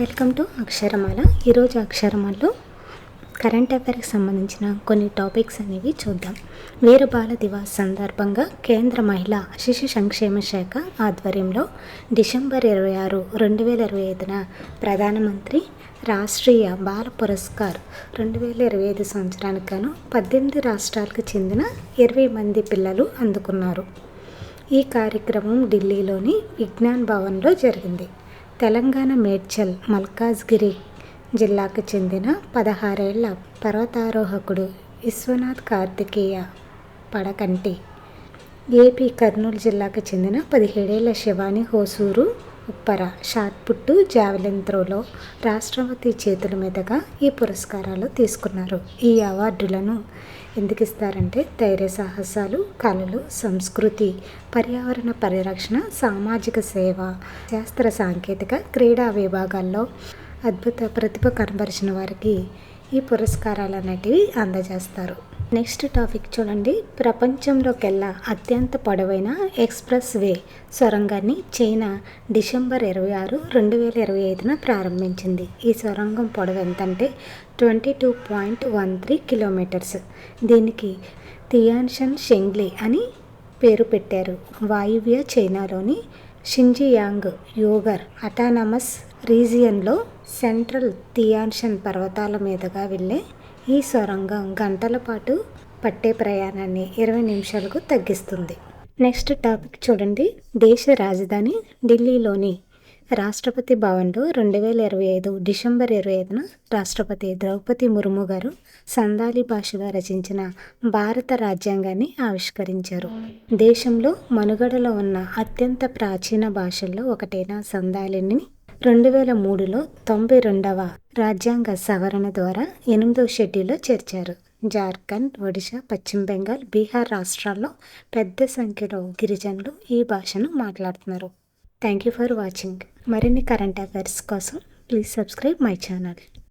Welcome to అక్షరమాల. ఈరోజు అక్షరమాలలో current అఫైర్కి సంబంధించిన కొన్ని టాపిక్స్ అనేవి చూద్దాం. వీర బాల దివాస్ సందర్భంగా కేంద్ర మహిళా శిశు సంక్షేమ శాఖ ఆధ్వర్యంలో డిసెంబర్ 26, 2025న ప్రధానమంత్రి రాష్ట్రీయ బాల పురస్కార్ 2025 సంవత్సరానికి గాను 18 రాష్ట్రాలకు చెందిన 20 మంది పిల్లలు అందుకున్నారు. ఈ కార్యక్రమం ఢిల్లీలోని విజ్ఞాన్ భవన్లో జరిగింది. తెలంగాణ మేడ్చల్ మల్కాజ్గిరి జిల్లాకు చెందిన 16 ఏళ్ల పర్వతారోహకుడు విశ్వనాథ్ కార్తికేయ పడకంటి, ఏపీ కర్నూలు జిల్లాకు చెందిన 17 ఏళ్ల శివాని హోసూరు ఉప్పర షాట్పుట్ జావెలిన్ త్రోలో రాష్ట్రపతి చేతుల మీదుగా ఈ పురస్కారాలు తీసుకున్నారు. ఈ అవార్డులను ఎందుకు ఇస్తారంటే ధైర్య సాహసాలు, కళలు, సంస్కృతి, పర్యావరణ పరిరక్షణ, సామాజిక సేవ, శాస్త్ర సాంకేతిక, క్రీడా విభాగాల్లో అద్భుత ప్రతిభ కనబరిచిన వారికి ఈ పురస్కారాలు అనేటివి అందజేస్తారు. నెక్స్ట్ టాపిక్ చూడండి. ప్రపంచంలోకెల్లా అత్యంత పొడవైన ఎక్స్ప్రెస్ వే సొరంగాన్ని చైనా డిసెంబర్ 26, 2025న ప్రారంభించింది. ఈ సొరంగం పొడవు ఎంతంటే 22.13 కిలోమీటర్స్. దీనికి తియాన్షన్ షెంగ్లీ అని పేరు పెట్టారు. వాయువ్య చైనాలోని షింజియాంగ్ యోగర్ అటానమస్ రీజియన్లో సెంట్రల్ తియాన్షన్ పర్వతాల మీదుగా వెళ్ళే ఈ సొరంగం గంటల పాటు పట్టే ప్రయాణాన్ని 20 నిమిషాలకు తగ్గిస్తుంది. నెక్స్ట్ టాపిక్ చూడండి. దేశ రాజధాని ఢిల్లీలోని రాష్ట్రపతి భవన్లో 2025 డిసెంబర్ 25న రాష్ట్రపతి ద్రౌపది ముర్ము గారు సందాలి భాషలో రచించిన భారత రాజ్యాంగాన్ని ఆవిష్కరించారు. దేశంలో మనుగడలో ఉన్న అత్యంత ప్రాచీన భాషల్లో ఒకటైన సందాలిని 2003లో 92వ రాజ్యాంగ సవరణ ద్వారా 8వ షెడ్యూల్లో చేర్చారు. జార్ఖండ్, ఒడిశా, పశ్చిమ బెంగాల్, బీహార్ రాష్ట్రాల్లో పెద్ద సంఖ్యలో గిరిజనులు ఈ భాషను మాట్లాడుతున్నారు. Thank you for watching. మరిన్ని కరెంట్ అఫైర్స్ కోసం ప్లీజ్ సబ్స్క్రైబ్ మై ఛానల్.